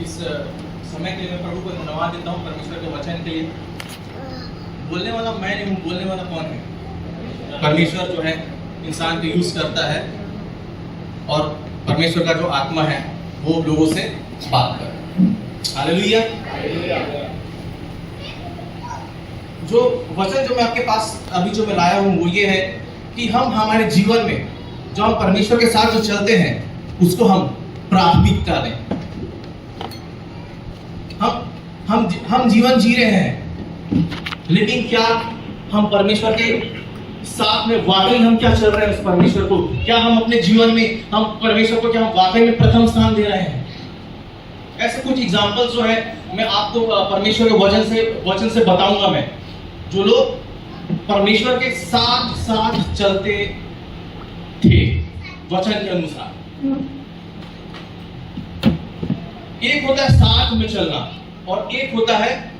इस समय के लिए मैं प्रभु को धन्यवाद देता हूँ, परमेश्वर के वचन के लिए। बोलने वाला मैं नहीं हूँ, बोलने वाला कौन है? परमेश्वर जो है इंसान को यूज करता है और परमेश्वर का जो आत्मा है वो लोगों से बात कर। हालेलुया। जो वचन जो मैं आपके पास अभी जो मैं लाया हूँ वो ये है कि हम हमारे जीवन में जो हम परमेश्वर के साथ जो चलते हैं उसको हम प्राथमिकता दें। हम जीवन जी रहे हैं, लेकिन क्या हम परमेश्वर के साथ में वाकई हम क्या चल रहे हैं? उस परमेश्वर को क्या हम अपने जीवन में हम परमेश्वर को क्या हम वाकई में प्रथम स्थान दे रहे हैं? ऐसे कुछ एग्जांपल्स जो है मैं आपको परमेश्वर के वचन से बताऊंगा। मैं जो लोग परमेश्वर के साथ साथ चलते थे वचन के अनुसार। एक होता है साथ में चलना और एक होता है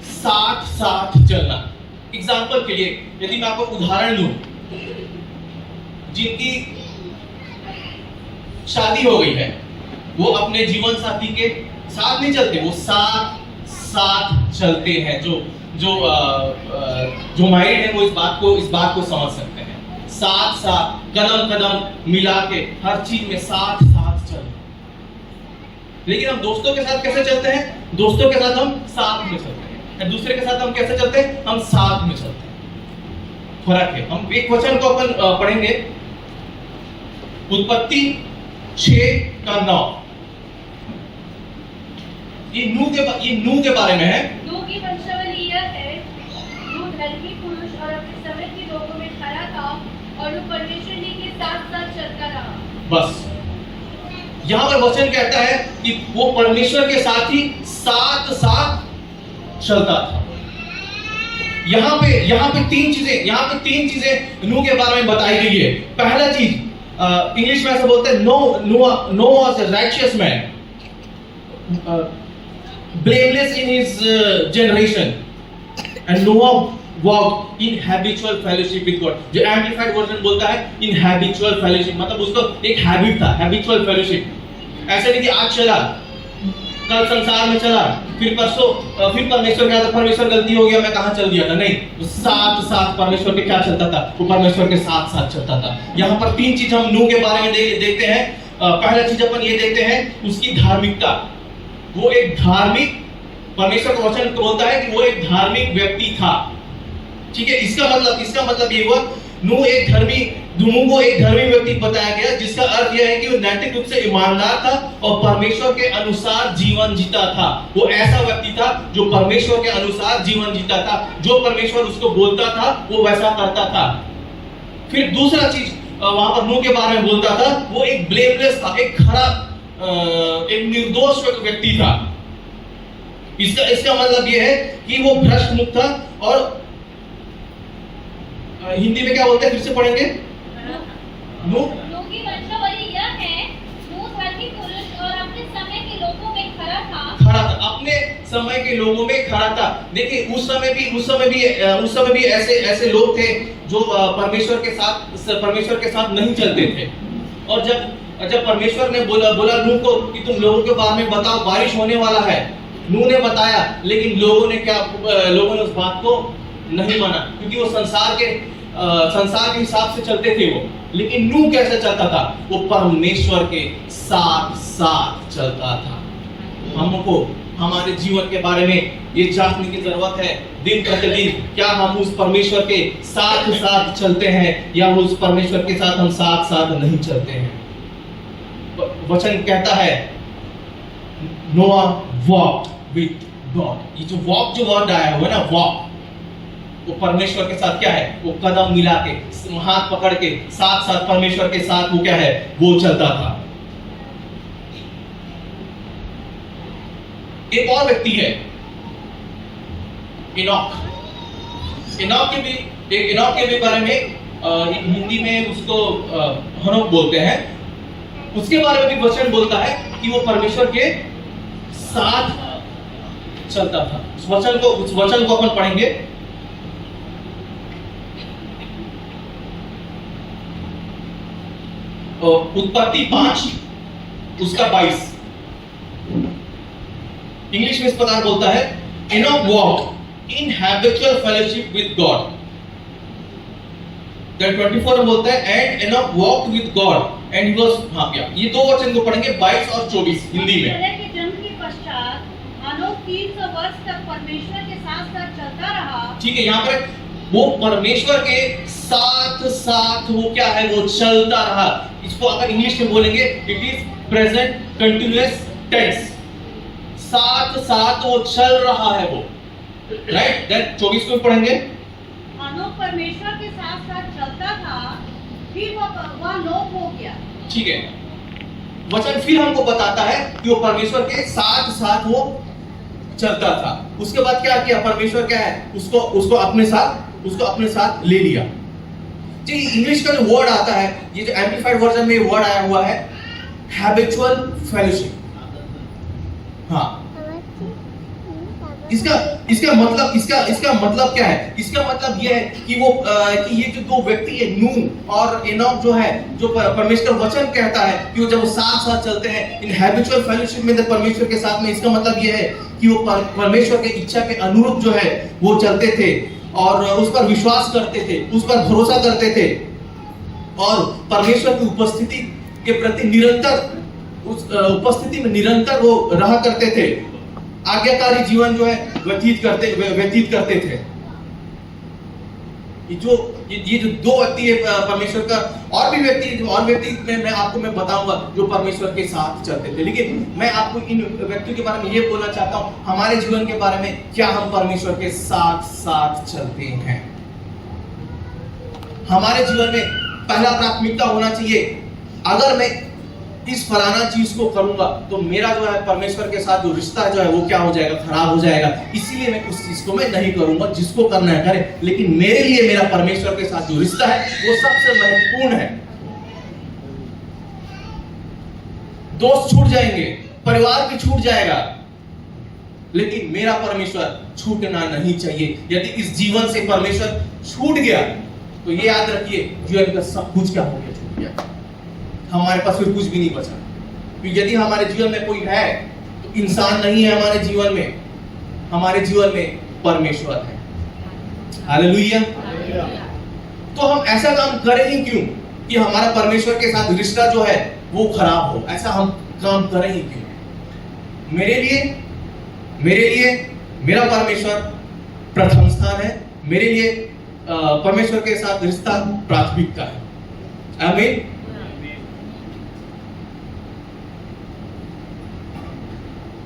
साथ साथ चलना। एग्जाम्पल के लिए यदि मैं आपको उदाहरण दूं, जिनकी शादी हो गई है वो अपने जीवन साथी के साथ नहीं चलते, वो साथ साथ चलते हैं। जो मैरिड है वो इस बात को समझ सकते हैं। साथ साथ कदम कदम मिला के हर चीज में साथ साथ चलते। लेकिन हम दोस्तों के साथ कैसे चलते हैं? दोस्तों के साथ हम साथ में चलते हैं, दूसरे के साथ हम कैसे चलते हैं? हम साथ में चलते हैं। फर्क है। हम एक वचन को अपन पढ़ेंगे, उत्पत्ति 6:9। ये नूह के बारे में है। नूह की वंशावली यह है, नूह धर्मी पुरुष और अपने समय के लोगों में खरा था और वो परमेश्वर जी के साथ साथ चलता रहा। बस यहाँ पर वचन कहता है कि वो परमेश्वर के साथ ही साथ साथ चलता था। यहाँ पे तीन चीजें नूह के बारे में बताई गई है। पहला चीज इंग्लिश में ऐसा बोलते हैं, Noah was a righteous man, blameless in his generation, and Noah walked in habitual fellowship with God। जो एम्प्लीफाइड वर्जन बोलता है in habitual fellowship, मतलब उसको एक हैबिट था, habitual fellowship। ऐसे नहीं कि आज चला, कल संसार में चला, फिर परसों फिर परमेश्वर क्या था, परमेश्वर गलती हो गया मैं कहाँ चल दिया था, नहीं, वो साथ साथ परमेश्वर के क्या चलता था, वो परमेश्वर के साथ साथ चलता था। यहाँ पर तीन चीज हम नूह के बारे में देखते हैं। पहला चीज अपन ये देखते हैं उसकी धार्मिकता। वो एक धार्मिक, परमेश्वर का वचन बोलता है कि वो एक धार्मिक व्यक्ति था। ठीक है, इसका मतलब ये हुआ नूह को एक धर्मी व्यक्ति बताया गया, जिसका अर्थ यह है कि वो नैतिक रूप से ईमानदार था और परमेश्वर के अनुसार जीवन जीता था। वो ऐसा व्यक्ति था जो परमेश्वर के अनुसार जीवन जीता था, जो परमेश्वर उसको बोलता था वो वैसा करता था। फिर दूसरा चीज वहां पर नूह के बारे में बोलता था, वो एक ब्लेमलेस था, एक खरा, एक निर्दोष व्यक्ति था। इसका मतलब यह है कि वो भ्रष्ट मुक्त था। और हिंदी में क्या बोलते हैं, फिर से पढ़ेंगे। नूह की वंशावली यह है, नूह धर्मी पुरुष और अपने समय के लोगों में खरा था। अपने समय के लोगों में खरा था। देखिए उस समय भी ऐसे लोग थे जो परमेश्वर के साथ नहीं चलते थे। और जब परमेश्वर ने बोला नूह को कि तुम लोगों के बारे में बताओ, बारिश होने वाला है, नूह ने बताया, लेकिन लोगों ने उस बात को नहीं माना, क्योंकि वो संसार के हिसाब से चलते थे वो। लेकिन नूह कैसे चलता था? वो परमेश्वर के साथ साथ चलता था। हमको हमारे जीवन के बारे में ये जानने की जरूरत है दिन प्रतिदिन, क्या हम उस परमेश्वर के साथ साथ चलते हैं या उस परमेश्वर के साथ हम साथ साथ नहीं चलते हैं? वचन कहता है नोआ वॉक्ड विद गॉड। ये जो वॉक जो वर्ड आया हुआ है ना, वॉक, वो परमेश्वर के साथ क्या है? वो कदम मिला के, हाथ पकड़ के साथ साथ परमेश्वर के साथ वो क्या है? वो चलता था। एक और व्यक्ति है इनॉक के भी बारे में हिंदी में उसको हनोक बोलते हैं। उसके बारे में भी वचन बोलता है कि वो परमेश्वर के साथ चलता था। उस वचन को अपन पढ़ेंगे। उत्पत्ति 5 उसका 22। इंग्लिश में इस प्रकार बोलता है, Enoch walk in habitual fellowship with God. Then 24 में बोलता है, and Enoch walk with God and he was, हाँ क्या, ये दो वचन को पढ़ेंगे 22 और 24 हिंदी में। नूह के जन्म के पश्चात हनोक 300 वर्ष तक परमेश्वर के साथ साथ चलता रहा। ठीक है, यहाँ पर वो परमेश्वर के साथ साथ वो क्या है, वो चलता रहा। इसको अगर इंग्लिश में बोलेंगे, it is present continuous tense, साथ साथ वो चल रहा है वो, राइट। देन 24 को पढ़ेंगे, हनोक परमेश्वर के साथ साथ चलता था, फिर वह नोक हो गया। ठीक है, वचन फिर हमको बताता है कि वो परमेश्वर के साथ साथ वो चलता था। उसके बाद क्या किया, परमेश्वर क्या है, उसको अपने साथ ले लिया। जी, इंग्लिश का जो वर्ड आता है, ये जो एम्प्लीफाइड वर्जन में वर्ड आया हुआ है, हैबिचुअल फेलोशिप। हाँ, इसका मतलब क्या है? इसका मतलब ये है कि कि ये जो दो व्यक्ति है, नूह और एनॉक जो है, जो परमेश्वर वचन कहता है कि वो जब वो साथ साथ चलते हैं इन हैबिचुअल फेलोशिप में परमेश्वर के साथ में, इसका मतलब ये है कि वो परमेश्वर के इच्छा के अनुरूप जो है वो चलते थे और उस पर विश्वास करते थे, उस पर भरोसा करते थे और परमेश्वर की उपस्थिति के प्रति निरंतर उस उपस्थिति में निरंतर वो रहा करते थे, आज्ञाकारी जीवन जो है व्यतीत करते थे। ये जो दो व्यक्ति है परमेश्वर का, और व्यक्ति मैं आपको बताऊंगा जो परमेश्वर के साथ चलते थे, लेकिन मैं आपको इन व्यक्तियों के बारे में ये बोलना चाहता हूं, हमारे जीवन के बारे में, क्या हम परमेश्वर के साथ साथ चलते हैं? हमारे जीवन में पहला प्राथमिकता होना चाहिए, अगर मैं इस फलाना चीज को करूंगा तो मेरा जो है परमेश्वर के साथ जो रिश्ता जो है वो क्या हो जाएगा, खराब हो जाएगा, इसीलिए मैं उस चीज को मैं नहीं करूंगा। जिसको करना है करे, लेकिन मेरे लिए मेरा परमेश्वर के साथ जो रिश्ता है वो सबसे महत्वपूर्ण है। दोस्त छूट जाएंगे, परिवार भी छूट जाएगा, लेकिन मेरा परमेश्वर छूटना नहीं चाहिए। यदि इस जीवन से परमेश्वर छूट गया तो ये याद रखिए, जीवन का सब कुछ क्या हो गया, छूट गया, हमारे पास फिर कुछ भी नहीं बचा। क्योंकि यदि हमारे जीवन में कोई है तो इंसान नहीं है, हमारे जीवन में परमेश्वर है। हालेलुया। तो हम ऐसा काम करें ही क्यों कि हमारा परमेश्वर के साथ रिश्ता जो है वो खराब हो? ऐसा हम काम करें ही क्यों? मेरे लिए मेरा परमेश्वर प्रथम स्थान है, मेरे लिए परमेश्वर के साथ रिश्ता प्राथमिकता है। आमीन।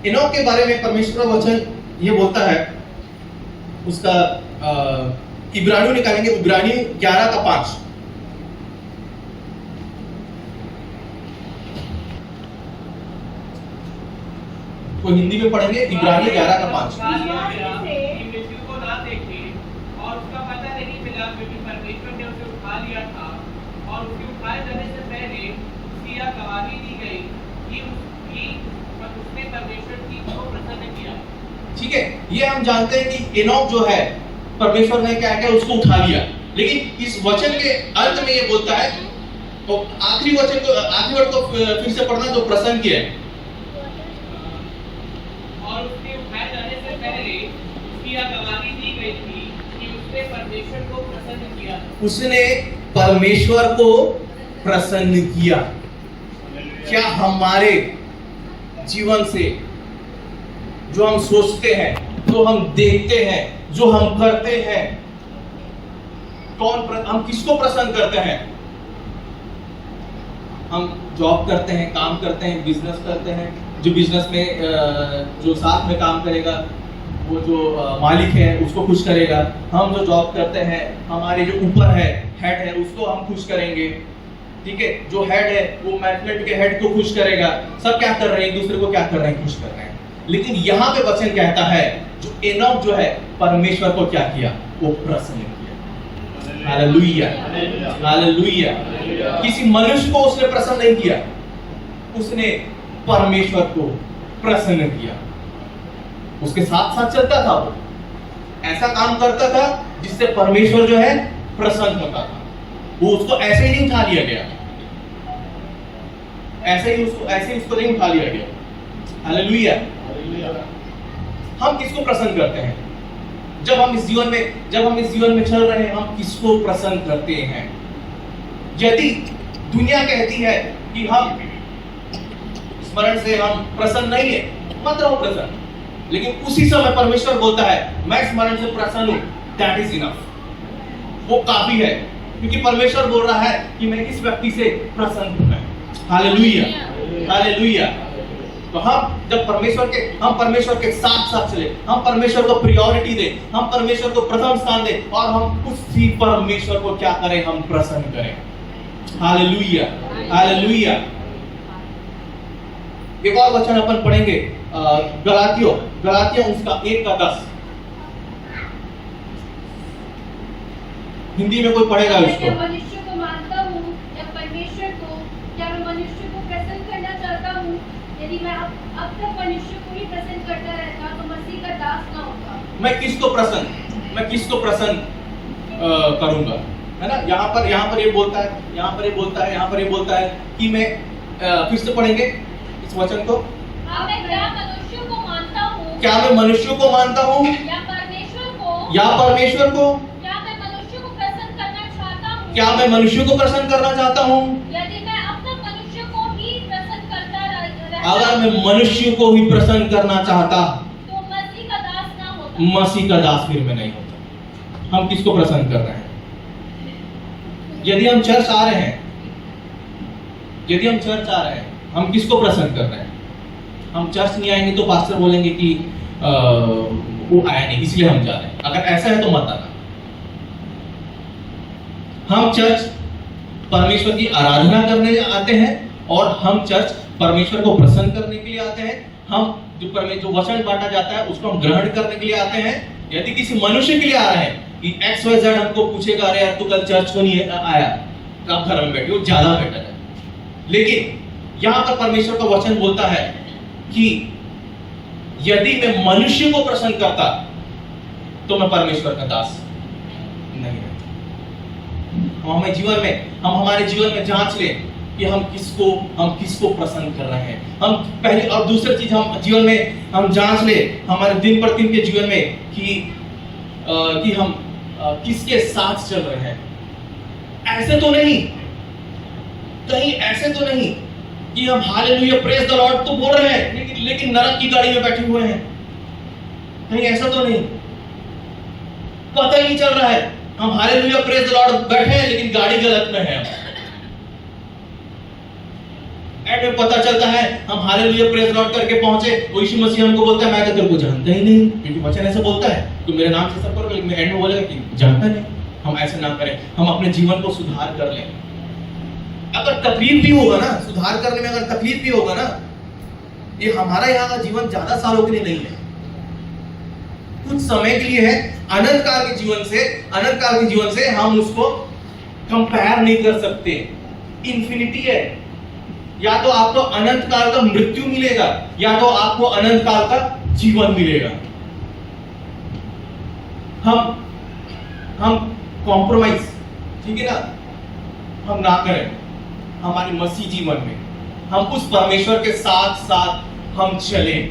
एनोक के बारे में परमेश्वर वचन ये बोलता है, उसका इब्रानियों निकालेंगे, इब्रानियों 11:5। तो हिंदी में पढ़ेंगे, इब्रानियों 11:5। और उसका पता नहीं मिला क्योंकि परमेश्वर ने उसे उठा लिया था और उसके उठाए जाने से पहले उसकी यह गवाही दी गई कि उसने परमेश्वर को प्रसन्न किया। ठीक है, ये हम जानते हैं कि एनोक जो है परमेश्वर ने क्या किया, उसको उठा लिया। लेकिन इस वचन के अंत में ये बोलता है, तो आखिरी वर्ड को फिर से पढ़ना, जो प्रसन्न किया है। और उसके उठाए जाने से पहले उसकी यह गवाही दी गई थी कि उसने परमेश्वर को प्रसन्न किया। उसने परमेश्वर को प्रसन्न किया। क्या हमारे जीवन से जो हम सोचते हैं, जो हम देखते हैं, जो हम करते हैं, हम किसको प्रसन्न करते हैं? हम जॉब करते हैं, काम करते हैं, बिजनेस करते हैं, जो बिजनेस में जो साथ में काम करेगा वो जो मालिक है उसको खुश करेगा। हम जो जॉब करते हैं, हमारे जो ऊपर है, हेड है, उसको हम खुश करेंगे। ठीक है, जो हेड है वो मैनेजमेंट के हेड को खुश करेगा। सब क्या कर रहे हैं, एक दूसरे को क्या कर रहे हैं, खुश कर रहे हैं। लेकिन यहाँ पे वचन कहता है, जो एनोक जो है परमेश्वर को क्या किया, वो प्रसन्न किया। Hallelujah, hallelujah. किसी मनुष्य को उसने प्रसन्न नहीं किया, उसने परमेश्वर को प्रसन्न किया। उसके साथ साथ चलता था, वो ऐसा काम करता था जिससे परमेश्वर जो है प्रसन्न होता था। वो उसको ऐसे ही नहीं उठा लिया गया, ऐसे ही उसको नहीं उठा लिया गया। हालेलुया। हम किसको प्रसन्न करते हैं? जब हम इस जीवन में चल रहे हैं, हम किसको प्रसन्न करते हैं? यदि दुनिया कहती है कि हम स्मरण से हम प्रसन्न नहीं है, मत रहो प्रसन्न, लेकिन उसी समय परमेश्वर बोलता है मैं स्मरण से प्रसन्न हूं, दैट इज इनफ, वो काफी है, क्योंकि परमेश्वर बोल रहा है कि मैं इस व्यक्ति से प्रसन्न हूं। Hallelujah, hallelujah. तो हम जब परमेश्वर के साथ चले, हम परमेश्वर को प्रायोरिटी दें, हम परमेश्वर को प्रथम स्थान दें, और हम उसी परमेश्वर को क्या करें? हम प्रसन्न करें। Hallelujah, hallelujah. एक और वचन अपन पढ़ेंगे, गलातियों उसका 1:10। हिंदी में कोई पढ़ेगा उसको? मैं मनुष्य को मानता हूँ या परमेश्वर को, क्या मैं मनुष्य को प्रसन्न करना चाहता हूँ? यदि मैं अब तक मनुष्य को ही प्रसन्न करता रहता तो मसीह का दास ना होता। मैं किसको प्रसन्न करूंगा, है ना? यहाँ पर ये बोलता है कि मैं, फिर से पढ़ेंगे इस वचन को। मैं क्या मनुष्य को मानता हूँ? क्या मैं मनुष्य को मानता हूँ? या परमेश्वर को? या परमेश्वर को? क्या मैं मनुष्य को प्रसन्न करना चाहता हूँ? क्या मैं मनुष्य को प्रसन्न करना चाहता हूँ? यदि मैं अब तक मनुष्य को ही प्रसन्न करता रहता, अगर मैं मनुष्य को ही प्रसन्न करना चाहता तो मसीह का दास ना होता। मसीह का दास फिर मैं नहीं होता। हम किसको प्रसन्न कर रहे हैं? यदि हम चर्च आ रहे हैं, हम किसको प्रसन्न कर रहे हैं? हम चर्च नहीं आएंगे तो पास्टर बोलेंगे कि वो आया नहीं इसलिए हम जा रहे हैं। अगर ऐसा है तो मत आना। हम चर्च परमेश्वर की आराधना करने आते हैं, और हम चर्च परमेश्वर को प्रसन्न करने के लिए आते हैं। हम जो वचन बांटा जाता है उसको हम ग्रहण करने के लिए आते हैं। यदि किसी मनुष्य के लिए आ रहे हैं कि XYZ हमको पूछेगा, अरे यार तू कल चर्च को नहीं आया, कब घर में बैठे, वो ज्यादा बेटर है। लेकिन यहां पर परमेश्वर का वचन बोलता है कि यदि मैं मनुष्य को प्रसन्न करता तो मैं परमेश्वर का दास नहीं रहता। हम हमारे जीवन में जांच लें कि हम किसको प्रसन्न कर रहे हैं। हम पहले, और दूसरी चीज हम जीवन में हम जांच ले हमारे दिन प्रतिदिन के जीवन में कि हम किसके साथ चल रहे हैं। ऐसे तो नहीं कि हम हालेलुया प्रेज द लॉर्ड तो बोल रहे हैं, लेकिन नरक की गाड़ी में बैठे हुए हैं। कहीं ऐसा तो नहीं, पता ही नहीं चल रहा है हम हालेलुया प्रेज द लॉर्ड बैठे हैं लेकिन गाड़ी गलत में है। एंड में पता चलता है हम हालेलुया प्रेज द लॉर्ड करके पहुंचे, वो यीशु मसीह हमको बोलता है मैं तो तेरे को जानता ही नहीं, क्योंकि वचन ऐसा बोलता है तो मेरे नाम से सब करो, लेकिन एंड में बोलेगा कि जानता नहीं। हम ऐसे ना करें, हम अपने जीवन को सुधार कर लें। अगर तकलीफ भी होगा ना, सुधार करने में अगर तकलीफ भी होगा ना, ये हमारा यहाँ का जीवन ज्यादा सालों के लिए नहीं है, कुछ समय के लिए है। अनंत काल के जीवन से हम उसको कंपेयर नहीं कर सकते। इन्फिनिटी है, या तो आपको अनंत काल का मृत्यु मिलेगा या तो आपको अनंत काल का जीवन मिलेगा। हम कॉम्प्रोमाइज, ठीक है ना, हम ना करें हमारे मसीह जीवन में। हम उस परमेश्वर के साथ हम चलें।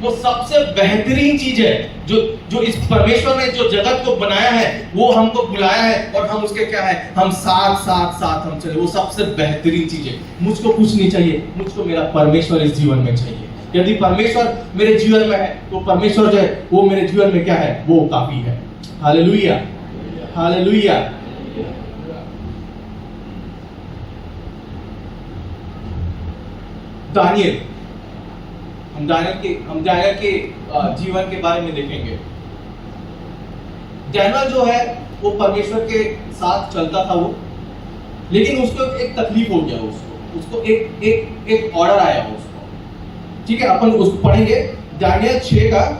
वो सबसे बेहतरीन चीज है जो इस परमेश्वर ने जो जगत को बनाया है, वो हमको बुलाया है और हम उसके क्या है, हम साथ हम चले। वो सबसे बेहतरीन चीज है। मुझको कुछ नहीं चाहिए, मुझको मेरा परमेश्वर इस जीवन में चाहिए। यदि परमेश्वर मेरे जीवन में है तो परमेश्वर जो है वो मेरे जीवन में क्या है, वो काफी है। Hallelujah, hallelujah. दानियल, हम दानियल के जीवन के बारे में देखेंगे। दानियल जो है वो परमेश्वर के साथ चलता था वो, लेकिन उसको एक तकलीफ हो गया, उसको एक ऑर्डर आया उसको, ठीक है। अपन उसको पढ़ेंगे दानियल 6:10।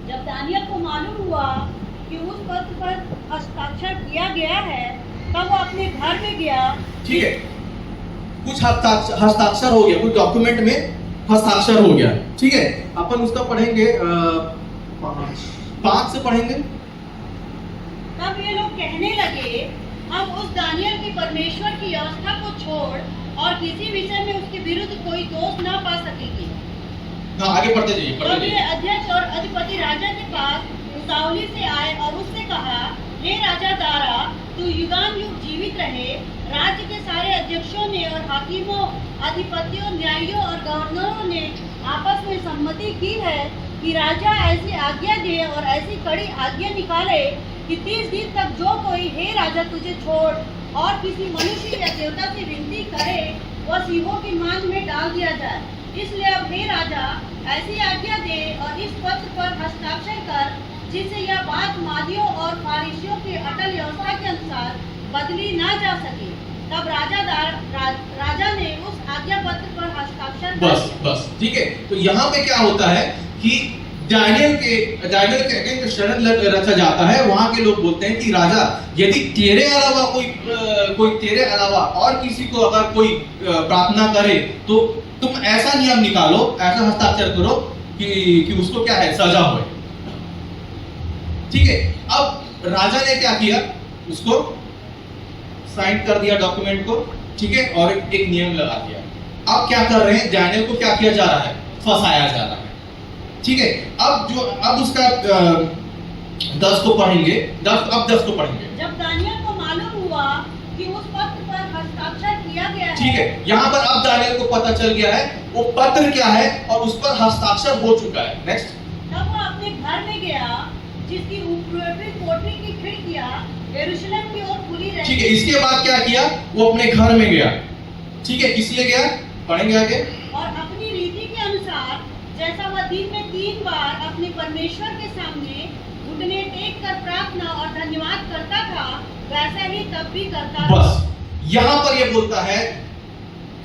जब दानियल को मालूम हुआ कि उस पत्र पर हस्ताक्षर किया गया है तब वो अपने घर में गया। ठीक है, कुछ हस्ताक्षर हो गया, कुछ डॉक्यूमेंट में हस्ताक्षर हो गया, ठीक है। अपन उसका पढ़ेंगे 5 से पढ़ेंगे। तब ये लोग कहने लगे हम उस दानियल के परमेश्वर की आस्था को छोड़ और किसी विषय में उसके विरुद्ध कोई दोष न पा सकेगी। हाँ, आगे पढ़ते जाइए, तब पढ़ते ये जाइए। अध्यक्ष और अधिपति राजा के पास साउली से आए और उससे कहा, हे राजा दारा, तू युगानुयुग जीवित रहे। राज्य के सारे अध्यक्षों ने और हाकिमों, अधिपतियों, न्यायियों और गवर्नरों ने आपस में सम्मति की है कि राजा ऐसी आज्ञा दे और ऐसी कड़ी आज्ञा निकाले कि 30 दिन तक जो कोई हे राजा तुझे छोड़ और किसी मनुष्य या देवता से विनती करे वह सिंहों की मांझ में डाल दिया जाए। इसलिए अब हे राजा ऐसी आज्ञा दे और इस पत्र पर हस्ताक्षर कर जिससे यह बात मादियों और फारिसियों की अटल व्यवस्था के अनुसार बदली ना जा सके। तब राजा ने उस आज्ञा पत्र पर हस्ताक्षर कर बस दिया। बस ठीक है। तो यहाँ पे क्या होता है कि दानियल के अगेंस्ट षड्यंत्र रचा जाता है। वहां के लोग बोलते हैं कि राजा, यदि तेरे अलावा कोई तेरे अलावा और किसी को अगर कोई प्रार्थना करे तो तुम ऐसा नियम निकालो, ऐसा हस्ताक्षर करो कि उसको क्या है, सजा हो। ठीक है। अब राजा ने क्या किया, उसको साइन कर दिया डॉक्यूमेंट को, ठीक है, और एक नियम लगा दिया। अब क्या कर रहे हैं, दानियल को क्या किया जा रहा है, फंसाया जा रहा है। ठीक है। अब उसका 10 को पढ़ेंगे, 10 को पढ़ेंगे। जब दानियल को मालूम हुआ कि उस पत्र पर हस्ताक्षर किया गया है, ठीक है, यहाँ पर अब दानियल को पता चल गया है वो पत्र क्या है और उस पर हस्ताक्षर हो चुका है। नेक्स्ट। तब वो अपने घर में गया जिसकी ऊपरी कोठरी की खिड़कियां यरूशलेम की ओर खुली रहती। ठीक है। इसके बाद क्या किया, वो अपने घर में गया। ठीक है, किस लिए गया, पढ़ेंगे आगे। और अपनी रीति के अनुसार जैसा वह दिन में 3 बार अपने परमेश्वर के सामने घुटने टेक कर प्रार्थना और धन्यवाद करता था, वैसा ही तब भी करता था। बस यहाँ पर ये बोलता है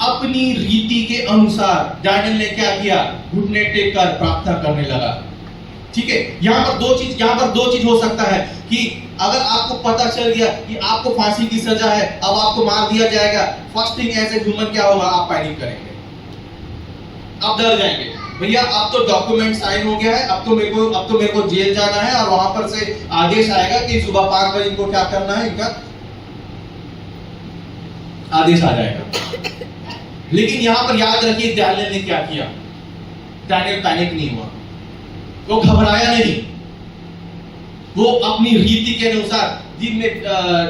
अपनी रीति के अनुसार दानियल ने क्या किया, घुटने टेक कर प्रार्थना करने लगा। ठीक है। यहाँ पर दो चीज हो सकता है कि अगर आपको पता चल गया कि आपको फांसी की सजा है, अब आपको मार दिया जाएगा, first thing as a human क्या होगा, आप पैनिक करेंगे, आप डर जाएंगे। भैया अब तो डॉक्यूमेंट साइन हो गया है, अब तो मेरे को जेल जाना है और वहां पर से आदेश आएगा कि सुबह 5 बजे इनको क्या करना है, इनका आदेश आ जाएगा। लेकिन यहाँ पर याद रखिए दानियल ने क्या किया, दानियल पैनिक नहीं हुआ, वो घबराया नहीं, वो अपनी रीति के अनुसार दिन में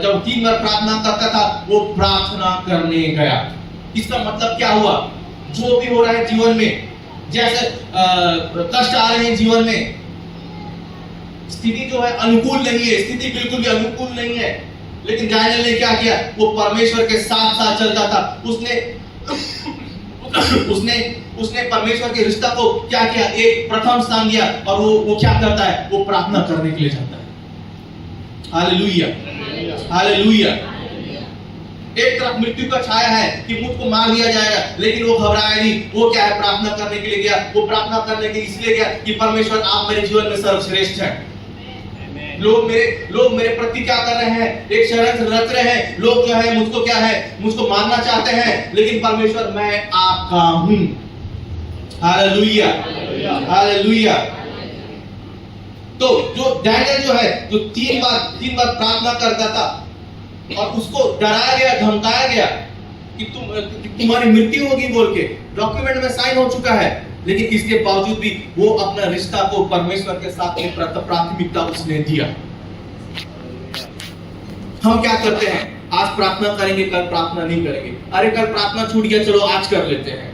जब 3 बार प्रार्थना करता था वो प्रार्थना करने गया। इसका मतलब क्या हुआ, जो भी हो रहा है जीवन में, जैसे कष्ट आ रहे हैं जीवन में, स्थिति जो है अनुकूल नहीं है, स्थिति बिल्कुल भी अनुकूल नहीं है, लेकिन दानियल ने क्या किया, वो परमेश्वर के साथ साथ चलता था। उसने परमेश्वर के रिश्ता को क्या किया, एक प्रथम स्थान दिया, और वो क्या करता है, वो प्रार्थना करने के लिए जाता है। Hallelujah, hallelujah. एक तरफ मृत्यु का छाया है कि मुझको मार दिया जाएगा, लेकिन वो घबराया नहीं, वो क्या है, प्रार्थना करने के लिए गया। वो प्रार्थना करने के इसलिए गया कि परमेश्वर आप मेरे जीवन में सर्वश्रेष्ठ हैं। लोग मेरे प्रति क्या कर रहे हैं, एक षड्यंत्र रच रहे हैं, लोग जो है मुझको क्या है, मुझको मारना चाहते हैं, लेकिन परमेश्वर मैं आपका हूं। Hallelujah, hallelujah. तो जो दानियल जो है, जो 3 बार प्रार्थना करता था और उसको डराया गया, धमकाया गया कि तुम्हारी मृत्यु होगी बोल के, डॉक्यूमेंट में साइन हो चुका है, लेकिन इसके बावजूद भी वो अपना रिश्ता को परमेश्वर के साथ में प्राथमिकता उसने दिया। हम क्या करते हैं, आज प्रार्थना करेंगे, कल प्रार्थना नहीं करेंगे, अरे कल प्रार्थना छूट गया, चलो आज कर लेते हैं।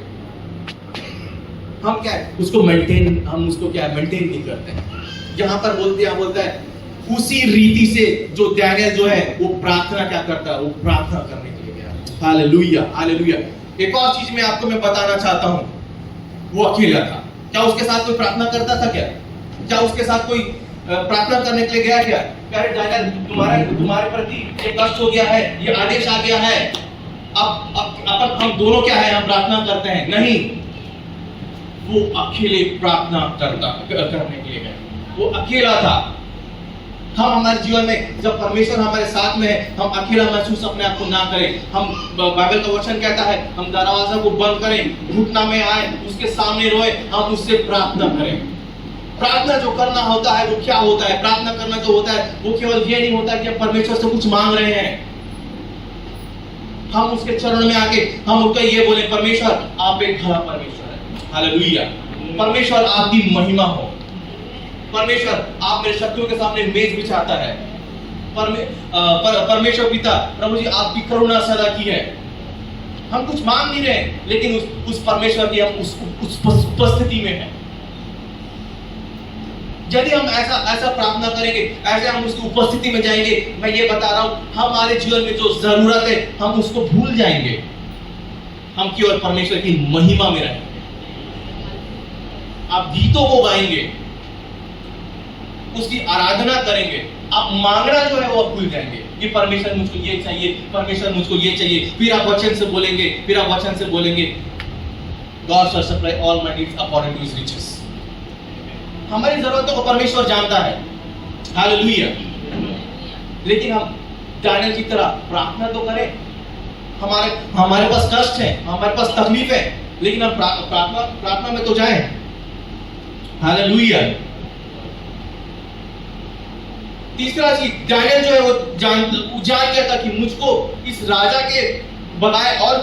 हम क्या है, उसको मेंटेन नहीं करते हैं। यहाँ पर बोलता है उसी रीति से जो दानियल जो है वो प्रार्थना क्या करता है, वो प्रार्थना करने के लिए गया। Hallelujah, hallelujah. एक और चीज मैं आपको बताना चाहता हूं, वो अकेला था। क्या उसके साथ कोई प्रार्थना करता था क्या उसके साथ कोई प्रार्थना करने के लिए गया क्या? अरे दानियल तुम्हारे प्रति ये कष्ट हो गया है, ये आदेश आ गया है, अब हम दोनों क्या है, हम प्रार्थना करते हैं। नहीं, वो अकेले प्रार्थना करने के लिए गया, वो अकेला था। हम हमारे जीवन में जब परमेश्वर हमारे साथ में है, हम अकेला महसूस अपने आप को ना करें। हम बाइबल का वचन कहता है हम दरवाजा को बंद करें, घुटना में आए, उसके सामने रोए, हम उससे प्रार्थना करें। प्रार्थना जो करना होता है वो क्या होता है, प्रार्थना करना जो होता है वो केवल ये नहीं होता कि हम परमेश्वर से कुछ मांग रहे हैं। हम उसके चरण में आके हम उसका ये बोले, परमेश्वर आप एक भला परमेश्वर है, हालेलुया। परमेश्वर आपकी महिमा हो, परमेश्वर आप मेरे शत्रुओं के सामने मेज बिछाता है, परमेश्वर पिता प्रभु जी आपकी करुणा सदा की है। हम कुछ मांग नहीं रहे, लेकिन उस परमेश्वर की हम उस उपस्थिति में हैं। यदि हम ऐसा प्रार्थना करेंगे, ऐसे हम उसकी उपस्थिति में जाएंगे, मैं ये बता रहा हूं हमारे जीवन में जो जरूरत है हम उसको भूल जाएंगे, हम केवल परमेश्वर की महिमा में रहेंगे। आप गीतों को गाएंगे, उसकी आराधना करेंगे, आप मांगना जो है वो आप भूल जाएंगे कि परमेश्वर मुझको ये चाहिए, परमेश्वर मुझको ये चाहिए। फिर आप वचन से बोलेंगे, God shall supply all my needs according to his riches। हमारी जरूरतों को परमेश्वर जानता है, हालेलुया। लेकिन हम दानियल की तरह प्रार्थना तो करें, हमारे पास कष्ट है, हमारे पास तकलीफ है, लेकिन हम प्रार्थना में तो जाएं, हालेलुया। तीसरा चीज, दानियल जो है वो जान गया था कि मुझको इस राजा के बगैर और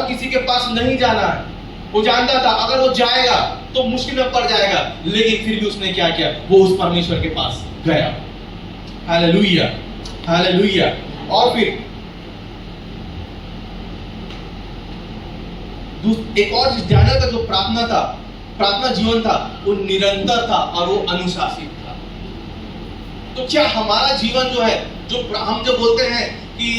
किसी के पास नहीं जाना है। वो जानता था अगर वो जाएगा तो मुश्किल में पड़ जाएगा, लेकिन फिर भी उसने क्या किया, वो उस परमेश्वर के पास गया, हालेलुया, हालेलुया। और फिर एक और चीज, दानियल का जो प्रार्थना जीवन था वो निरंतर था और वो अनुशासित था। तो क्या हमारा जीवन जो है, जो हम जो बोलते हैं कि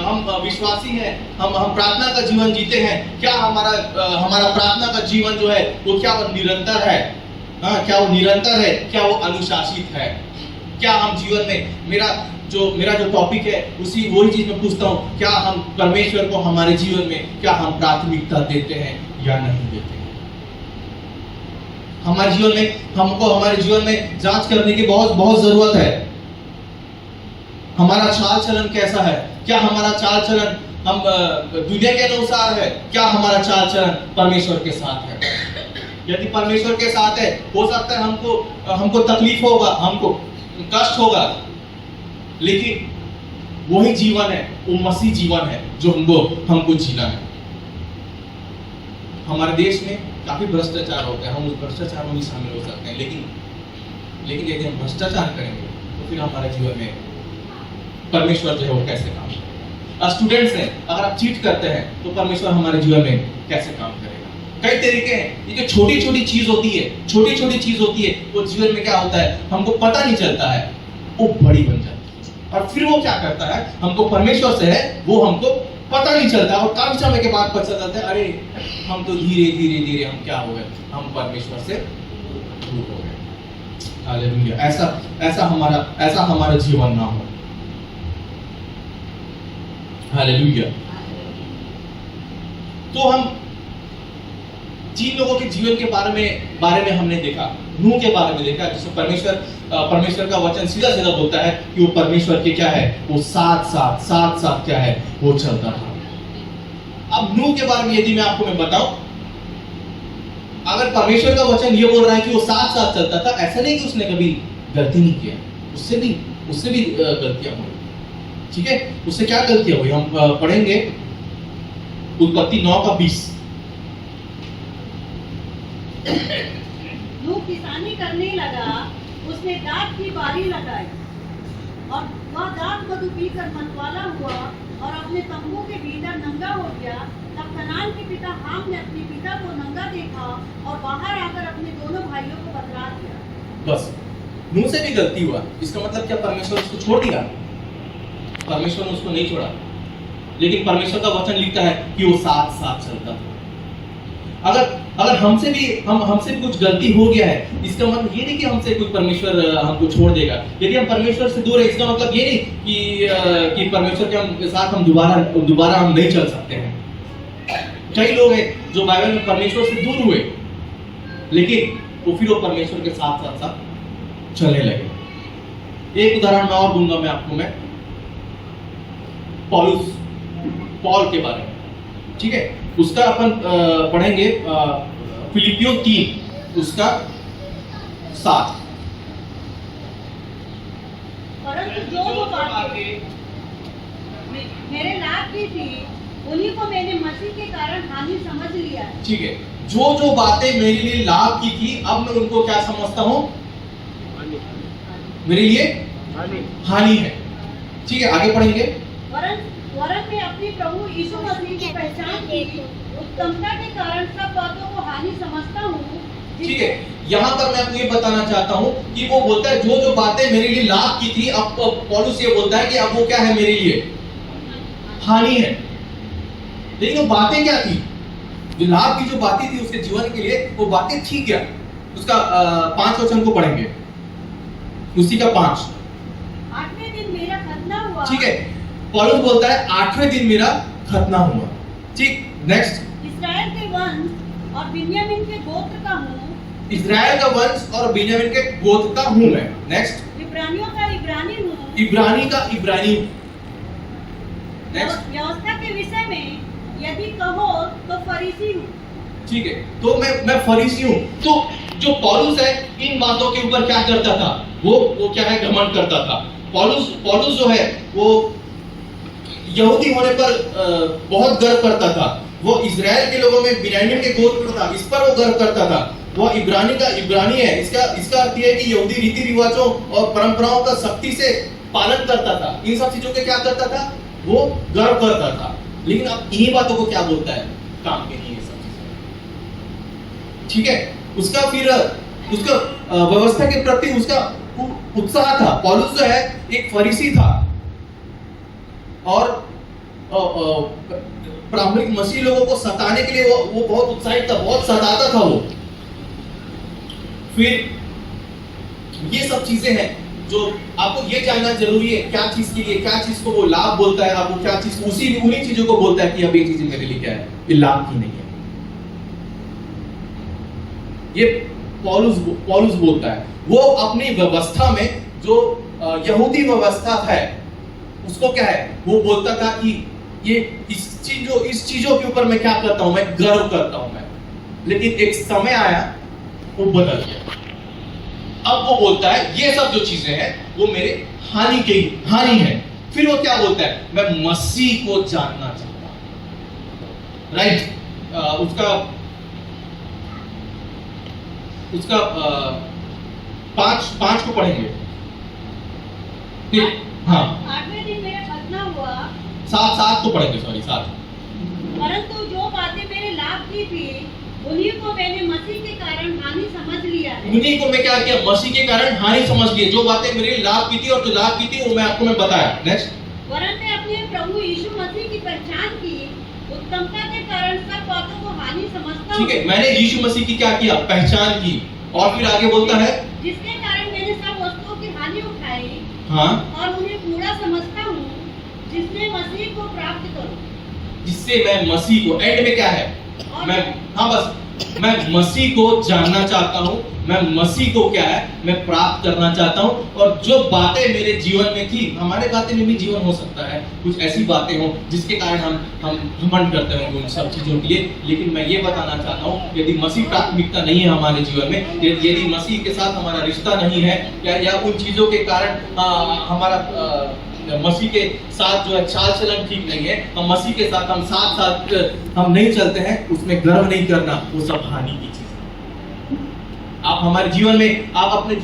हम विश्वासी हैं, हम प्रार्थना का जीवन जीते हैं, क्या हमारा प्रार्थना का जीवन जो है वो क्या वो निरंतर है? क्या वो निरंतर है? क्या वो अनुशासित है? क्या हम जीवन में, मेरा जो टॉपिक है वही चीज मैं पूछता हूँ, क्या हम परमेश्वर को हमारे जीवन में क्या हम प्राथमिकता देते हैं या नहीं देते हैं? हमारे जीवन में जांच करने की बहुत जरूरत है। हमारा चाल चलन कैसा है? क्या हमारा चाल चलन हम दुनिया के अनुसार है? क्या हमारा चाल चलन परमेश्वर के साथ है? यदि परमेश्वर के साथ है, हो सकता है हमको तकलीफ होगा, हमको कष्ट होगा, लेकिन वही जीवन है, वो मसीह जीवन है जो हमको जीना है। हमारे देश में काफी भ्रष्टाचार होता है, हम उस भ्रष्टाचार में भी शामिल हो सकते हैं, लेकिन यदि हम भ्रष्टाचार करेंगे तो फिर हमारे जीवन में परमेश्वर जो है वो कैसे काम करेगा? स्टूडेंट्स हैं, अगर आप चीट करते हैं तो परमेश्वर हमारे जीवन में कैसे काम करेगा? कई तरीके हैं। ये जो छोटी चीज होती है वो जीवन में क्या होता है, हमको पता नहीं चलता है, वो बड़ी बन जाती है। और फिर वो क्या करता है, हमको परमेश्वर से है वो हमको पता नहीं चलता, और काफी समय के बाद पता चलता है, अरे हम तो धीरे हम क्या हो गए, हम परमेश्वर से दूर हो गए। हालेलुया। ऐसा हमारा जीवन ना हो, हालेलुया। तो हम जिन लोगों के जीवन के बारे में हमने देखा, नूह के बारे में देखा, जिसमें परमेश्वर का वचन सीधा बोलता है कि वो परमेश्वर के क्या है, वो साथ क्या है, वो चलता था। अब नूह के बारे में यदि मैं आपको बताऊं, अगर परमेश्वर का वचन ये बोल रहा है कि वो साथ चलता था, ऐसा नहीं कि उसने कभी गलती नहीं किया, उससे भी गलतियां हुई। ठीक है, उससे क्या गलतियां हुई हम पढ़ेंगे, उत्पत्ति 9:20। नूह किसानी करने लगा, उसने दाख की बारी लगाई और वह दाख मधु पीकर मतवाला हुआ और अपने तंबू के भीतर नंगा हो गया। तब कनान के पिता हाम ने अपने पिता को नंगा देखा और बाहर आकर अपने दोनों भाइयों को बतला दिया। बस नूह से भी गलती हुआ, इसका मतलब क्या परमेश्वर उसको छोड़ दिया? परमेश्वर ने उसको नहीं छोड़ा, लेकिन परमेश्वर का वचन लिखता है कि वो साथ चलता था। अगर हमसे भी कुछ गलती हो गया है, इसका मतलब ये नहीं कि हमसे कोई परमेश्वर हमको छोड़ देगा। यदि हम परमेश्वर से दूर है, इसका मतलब ये नहीं कि परमेश्वर के साथ हम दोबारा हम नहीं चल सकते हैं। कई लोग हैं जो बाइबल में परमेश्वर से दूर हुए, लेकिन वो फिर परमेश्वर के साथ चलने लगे। एक उदाहरण मैं और दूंगा मैं आपको, पॉल के बारे में, ठीक है, उसका अपन पढ़ेंगे फिलिपियों 3 उसका 7। परंतु जो बातें मेरे लाभ की थी, उन्हीं को मैंने मसीह के कारण हानि समझ लिया है। ठीक है, जो जो बातें मेरे लिए लाभ की थी, अब मैं उनको क्या समझता हूँ? मेरे लिए हानि है। ठीक है, आगे पढ़ेंगे। वरन मैं अपने प्रभु यीशु मसीह की पहचान की उत्तमता के कारण सब बातों को हानि समझता हूँ। ठीक है, यहाँ पर मैं आपको ये बताना चाहता हूँ कि वो बोलता है जो जो बातें मेरे लिए लाभ की थी, अब पौलुस ये बोलता है कि अब वो क्या है मेरे लिए? हानि है। लेकिन वो बातें क्या थी? जो लाभ की जो बातें थी उसके जीवन के लिए, वो बातें थी क्या? उसका 5 वचन को पढ़ेंगे, उसी का 5। 8वें दिन मेरा खतना हुआ। ठीक है, पौलुस बोलता है 8वें दिन मेरा खतना हुआ। ठीक, नेक्स्ट। इस्राएल के वंश और बिन्यामीन के गोत्र का हूँ। इस्राएल का वंश और बिन्यामीन के गोत्र का हूँ मैं। नेक्स्ट। इब्रानियों का इब्रानी हूँ। इब्रानी का इब्रानी। नेक्स्ट। व्यवस्था के विषय में यदि कहो तो फरीसी हूँ। ठीक है, तो मैं फरीसी हूँ। तो जो पौलुस है इन बातों के ऊपर क्या करता था? वो क्या है? घमंड करता था। पौलुस जो है वो यहूदी होने पर बहुत गर्व करता था। वो इजराइल के लोगों में बिन्यामीन के गोत्र था, इस पर वो गर्व करता था। वो इब्रानी का इब्रानी है। इसका अर्थ यह है कि यहूदी रीति रिवाजों और परंपराओं का सख्ती से पालन करता था। इन सब चीजों के क्या करता था? वो गर्व करता था। लेकिन अब इन्हीं बातों को क्या बोलता है? काम के नहीं है सब चीजें। ठीक है, उसका व्यवस्था के प्रति उसका उत्साह था। पौलुस जो है एक फरीसी था और प्रारंभिक मसीह लोगों को सताने के लिए वो बहुत उत्साहित था, बहुत सताता था वो। फिर ये सब चीजें हैं जो आपको ये जानना जरूरी है, क्या चीज के लिए, क्या चीज को वो लाभ बोलता है, आपको क्या चीज उन्हीं चीजों को बोलता है कि अब ये चीज मेरे लिए क्या है, ये लाभ की नहीं है। ये पौलुस बोलता है। वो अपनी व्यवस्था में जो यहूदी व्यवस्था है उसको क्या है, वो बोलता था कि ये इस चीजों के ऊपर मैं क्या करता हूं, मैं गर्व करता हूं मैं। लेकिन एक समय आया वो बदल गया। अब वो बोलता है ये सब जो चीजें हैं वो मेरे हानि है। फिर वो क्या बोलता है? मैं मसीह को जानना चाहता हूं। राइट, उसका 5 को पढ़ेंगे। हाँ, 8वें दिन मेरा खतना हुआ। 7 को पढ़ेंगे, सॉरी 7। परंतु जो बातें मेरे लाभ की थी उन्हीं को मैंने मसीह के कारण हानि समझ लिया है। उन्हीं को मैं क्या किया? मसीह के कारण हानि समझ लिए। जो बातें मेरे लाभ की थी और जो लाभ की थी वो मैं आपको बताया। नेक्स्ट। वरन मैं अपने प्रभु यीशु मसीह की पहचान की उत्तमता के कारण सब बातों को हानि समझता हूँ। ठीक है, मैंने यीशु मसीह की क्या किया? पहचान की। और फिर आगे बोलता है जिसके कारण मैंने सब वस्तुओं की हानि उठाई, हाँ, और उन्हें पूरा समझता हूँ, जिसमें मसीह को प्राप्त करूं। जिससे मैं मसीह को, एंड में क्या है? मैं मसीह को जानना चाहता हूँ। मैं मसीह को क्या है, मैं प्राप्त करना चाहता हूँ। और जो बातें मेरे जीवन में थी, हमारे बातें में भी जीवन हो सकता है, कुछ ऐसी बातें हो जिसके कारण हम घमंड करते हैं उन सब चीजों के लिए। लेकिन मैं ये बताना चाहता हूँ, यदि मसीह प्राथमिकता नहीं है हमारे जीवन में, यदि मसीह के साथ हमारा रिश्ता नहीं है, या उन चीजों के कारण हमारा मसीह के साथ जो है चाल चलन ठीक नहीं है, हम मसीह के साथ हम साथ हम नहीं चलते हैं, उसमें गर्व नहीं करना, वो सब हानि की चीज है। आप हमारे जीवन में, आप अपने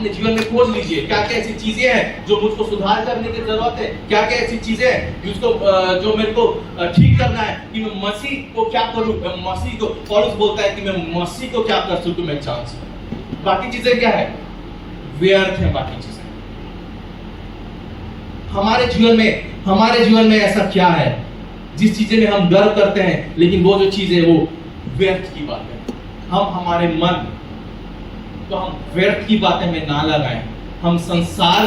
जीवन में खोज लीजिए क्या क्या ऐसी चीजें हैं जो मुझको सुधार करने की जरूरत है, क्या क्या ऐसी चीजें हैं जिसको जो मेरे को ठीक करना है, कि मैं मसीह को क्या करूं, मैं मसीह को, पौलुस बोलता है कि मैं मसीह को क्या कर सकूं, मैं जान सकूं। बाकी चीजें क्या है? व्यर्थ है बाकी चीजें। हमारे जीवन में ऐसा क्या है जिस चीजें में हम गर्व करते हैं, लेकिन वो जो चीज है वो व्यर्थ की बात है। हमारे मन तो हम व्यर्थ की बातें में ना लगाएं। हम संसार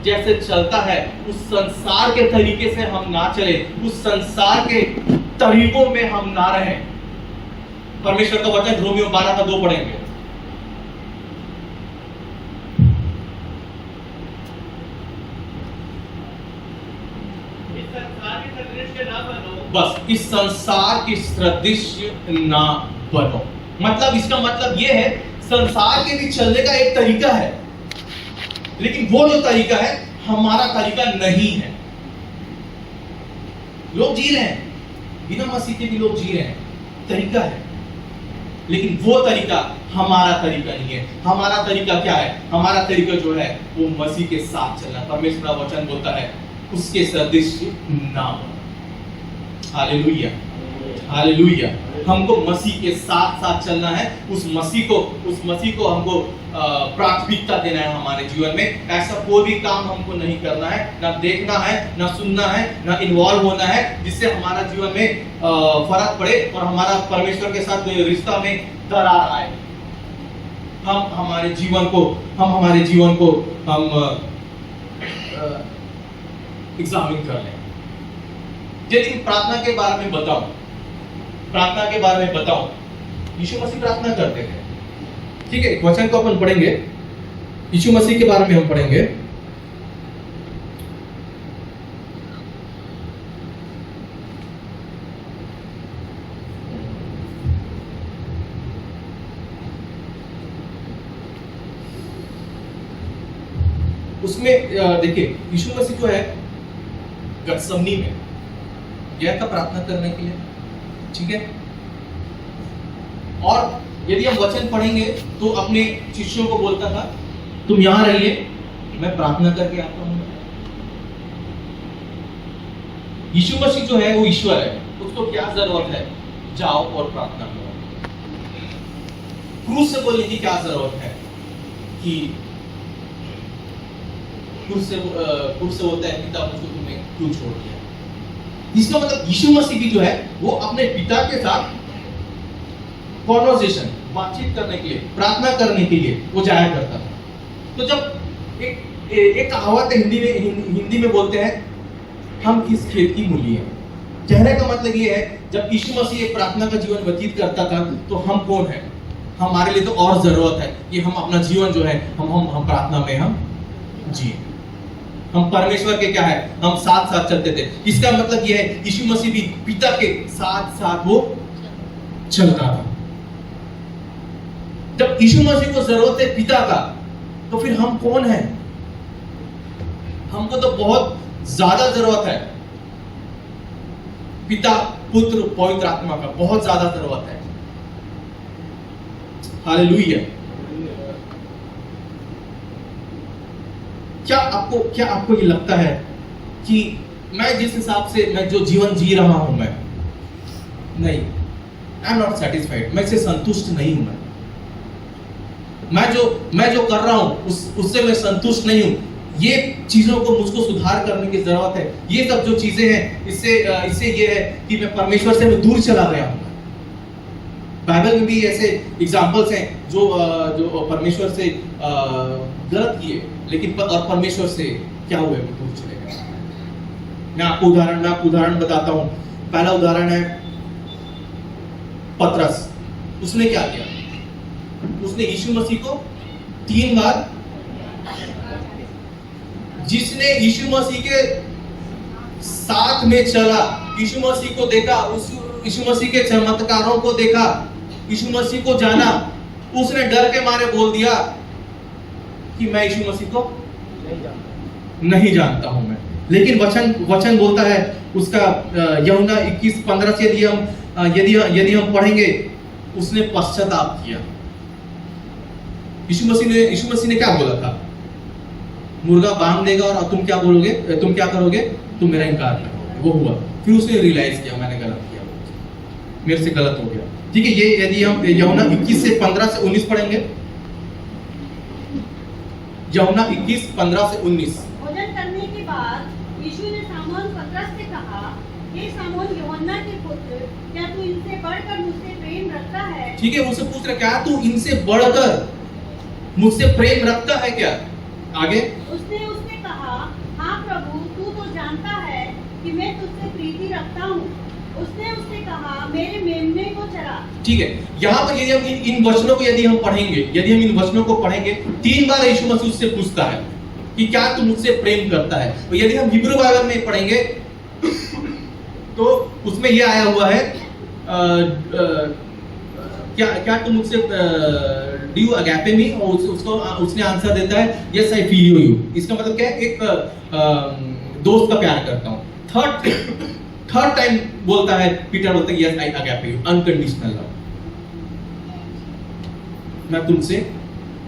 जैसे चलता है उस संसार के तरीके से हम ना चले, उस संसार के तरीकों में हम ना रहें। परमेश्वर का वचन रोमियो 12:2 पढ़ेंगे। बस इस संसार के सदृश ना बनो। मतलब इसका मतलब यह है, संसार के भी चलने का एक तरीका है, लेकिन वो जो तरीका है हमारा तरीका नहीं है। लोग जी रहे हैं, बिना मसीह के भी लोग जी रहे हैं, तरीका है, लेकिन वो तरीका हमारा तरीका नहीं है। हमारा तरीका क्या है? हमारा तरीका जो है वो मसीह के साथ चलना। परमेश्वर का वचन बोलता है उसके सदृश ना हो। Hallelujah, hallelujah. हमको मसीह के साथ साथ चलना है। उस मसीह को हमको प्राथमिकता देना है हमारे जीवन में। ऐसा कोई भी काम हमको नहीं करना है, ना देखना है, ना सुनना है, ना इन्वॉल्व होना है जिससे हमारा जीवन में फर्क पड़े और हमारा परमेश्वर के साथ रिश्ता में दरार आए। हम हमारे जीवन को एग्जामिन कर लें। यदि प्रार्थना के बारे में बताऊं, यीशु मसीह प्रार्थना करते थे, ठीक है। वचन को अपन पढ़ेंगे, यीशु मसीह के बारे में हम पढ़ेंगे। उसमें देखिए यीशु मसीह जो है गतसमनी में गया था प्रार्थना करने के लिए, ठीक है। और यदि हम वचन पढ़ेंगे तो अपने शिष्यों को बोलता था तुम यहां रहिए, मैं प्रार्थना करके आता हूं। यीशु मसीह जो है वो ईश्वर है, उसको क्या जरूरत है? जाओ और प्रार्थना करो। क्रूस से बोलने की क्या जरूरत है कि क्रूस से होता है पिता मुझको तुम्हें क्यों छोड़ दिया? इसका मतलब यीशु मसीह भी जो है वो अपने पिता के साथ कॉन्वर्सेशन, बातचीत करने के लिए, प्रार्थना करने के लिए वो जाया करता था। तो जब एक कहावत हिंदी में बोलते हैं हम किस खेत की मूली हैं। कहने का मतलब ये है जब यीशु मसीह एक प्रार्थना का जीवन व्यतीत करता था तो हम कौन है? हमारे लिए तो और जरूरत है कि हम अपना जीवन जो है हम प्रार्थना में हम जी, हम परमेश्वर के क्या है हम साथ साथ चलते थे। इसका मतलब यह है यीशु मसीह भी पिता के साथ साथ वो चलता था। जब यीशु मसीह को जरूरत है पिता का, तो फिर हम कौन हैं? हमको तो बहुत ज्यादा जरूरत है पिता, पुत्र, पवित्र आत्मा का, बहुत ज्यादा जरूरत है। हालेलुया। क्या आपको ये लगता है कि मैं जिस हिसाब से मैं जो जीवन जी रहा हूं मैं आई एम नॉट सेटिस्फाइड, मैं इससे संतुष्ट नहीं हूं। मैं जो कर रहा हूं उससे मैं संतुष्ट नहीं हूं। ये चीजों को मुझको सुधार करने की जरूरत है। ये सब जो चीजें हैं इससे ये है कि मैं परमेश्वर से मैं दूर चला गया हूं। बाइबल में भी ऐसे एग्जाम्पल्स हैं जो परमेश्वर से गलत किए, लेकिन और परमेश्वर से क्या हुए वो दूर चले गए। मैं आपको उदाहरण बताता हूं। पहला उदाहरण है पतरस। उसने क्या किया? उसने यीशु मसीह को 3 बार, जिसने यीशु मसीह के साथ में चला, यीशु मसीह को देखा, यीशु मसीह के चमत्कारों को देखा, यीशु मसीह को जाना, उसने डर के मारे बोल दिया कि मैं यीशु मसीह को नहीं जानता हूं मैं। लेकिन वचन बोलता है उसका यूहन्ना 21:15 से यदि हम पढ़ेंगे, उसने पश्चाताप किया। यीशु मसीह ने क्या बोला था? मुर्गा बांध देगा और तुम क्या बोलोगे? तुम क्या करोगे? तुम मेरा इनकार करोगे। वो हुआ। फिर उसने रियलाइज किया मैंने गलत किया, मेरे से गलत हो गया। ठीक है, ये यदि हम यूहन्ना 21:15 से 19 पढ़ेंगे, यूहन्ना 21:15 से 19। भोजन करने के बाद यीशु ने सामोन पतरस से कहा, हे सामोन यूहन्ना के पुत्र, क्या तू इनसे बढ़कर मुझसे प्रेम रखता है? ठीक है, उनसे पूछ रहा क्या तू इनसे बढ़कर मुझसे प्रेम रखता है क्या? आगे उसने कहा, हाँ प्रभु, तू तो जानता है कि मैं तुझसे प्रीति रखता हूँ। उसने उससे कहा, मेरे मेमने को चरा। ठीक है, यहाँ पर यदि हम इन वचनों को यदि हम पढ़ेंगे 3 बार यीशु मसीह उससे पूछता है कि क्या तू मुझसे प्रेम करता है। और यदि हम हिब्रू बाइबल में पढ़ेंगे तो उसमें यह आया हुआ है क्या तुम मुझसे डू यू अगैपे मी? और उसने आंसर देता है यस आई फील यू। इसका मतलब क्या है? एक दोस्त का प्यार करता हूँ। थर्ड टाइम बोलता है, पीटर बोलता है yes I agape you, unconditional love. मैं तुमसे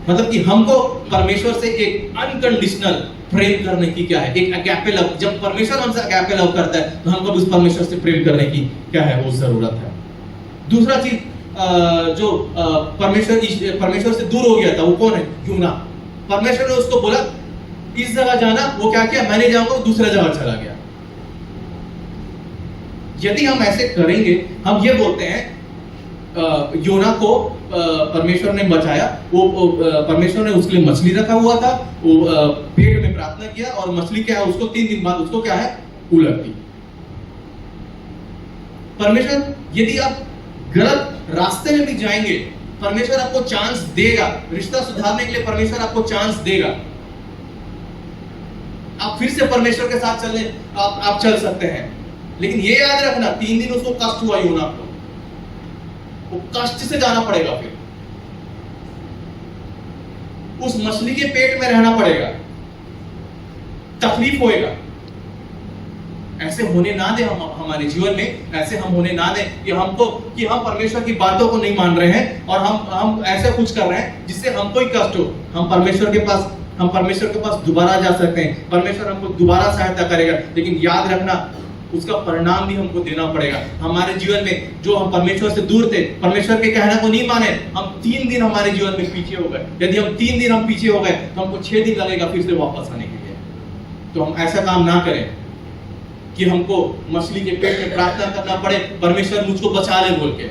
मतलब कि हमको परमेश्वर से एक अनकंडीशनल प्रेम करने की क्या है, एक अगैपे लव। जब परमेश्वर हमसे अगैपे लव करता है तो हमको उस परमेश्वर से प्रेम करने की क्या है, वो जरूरत है। दूसरा चीज जो परमेश्वर से दूर हो गया था, वो कौन है? यूना। परमेश्वर ने उसको बोला इस जगह जाना, वो क्या किया? मैं नहीं जाऊंगा, दूसरा जगह चला गया। यदि हम ऐसे करेंगे, हम ये बोलते हैं योना को परमेश्वर ने बचाया, वो परमेश्वर ने उसके लिए मछली रखा हुआ था, वो पेट में प्रार्थना किया और मछली क्या है, उसको 3 दिन बाद उसको क्या है, उलट दी। परमेश्वर, यदि आप गलत रास्ते में भी जाएंगे, परमेश्वर आपको चांस देगा, रिश्ता सुधारने के लिए परमेश्वर आपको चांस देगा। आप फिर से परमेश्वर के साथ चलने आप चल सकते हैं, लेकिन ये याद रखना 3 दिन उसको कष्ट हुआ योना को, वो कष्ट से जाना पड़ेगा, फिर उस मछली के पेट में रहना पड़ेगा, तकलीफ होएगा। ऐसे होने ना दे हम हमारे जीवन में, ऐसे हम होने ना दें कि हम परमेश्वर की बातों को नहीं मान रहे हैं और हम ऐसे कुछ कर रहे हैं जिससे हमको ही कष्ट हो। हम परमेश्वर के पास दोबारा जा सकते हैं, परमेश्वर हमको दोबारा सहायता करेगा, लेकिन याद रखना उसका परिणाम भी हमको देना पड़ेगा। हमारे जीवन में जो हम परमेश्वर से दूर थे, परमेश्वर के कहने को नहीं माने, हम 3 दिन हमारे जीवन में पीछे हो गए। यदि हम 3 दिन हम पीछे हो गए तो हमको 6 दिन लगेगा फिर से वापस आने के लिए। तो हम ऐसा काम ना करें कि हमको मछली के पेट में प्रार्थना करना पड़े, परमेश्वर मुझको बचा ले बोल के।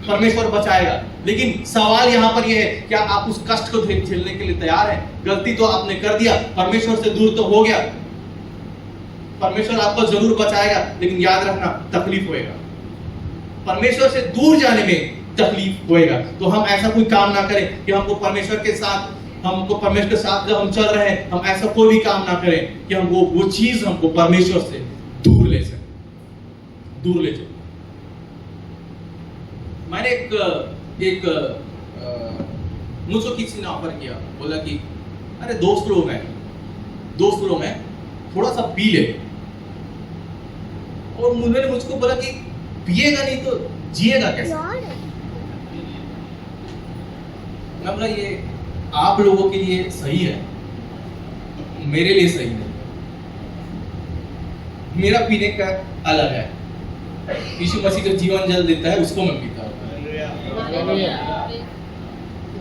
परमेश्वर बचाएगा, लेकिन सवाल यहाँ पर यह है, क्या आप उस कष्ट को झेलने के लिए तैयार हैं? गलती तो आपने कर दिया, परमेश्वर से दूर तो हो गया, परमेश्वर आपको जरूर बचाएगा, लेकिन याद रखना तकलीफ होएगा। परमेश्वर से दूर जाने में तकलीफ होएगा। तो हम ऐसा कोई काम ना करें कि हमको परमेश्वर के साथ जब हम चल रहे हैं, हम ऐसा कोई भी काम ना करें कि हम वो चीज हमको परमेश्वर से दूर ले जाए। मैंने मुझको किसी ने ऑफर किया, बोला कि अरे दोस्त लोग हैं थोड़ा सा पी ले, और उन्होंने मुझको बोला कि पिएगा नहीं तो जिएगा कैसे? मैं बोला ये आप लोगों के लिए सही है, मेरे लिए सही नहीं। मेरा पीने का अलग है। यीशु मसीह जो जीवन जल देता है उसको मैं पीता हूँ।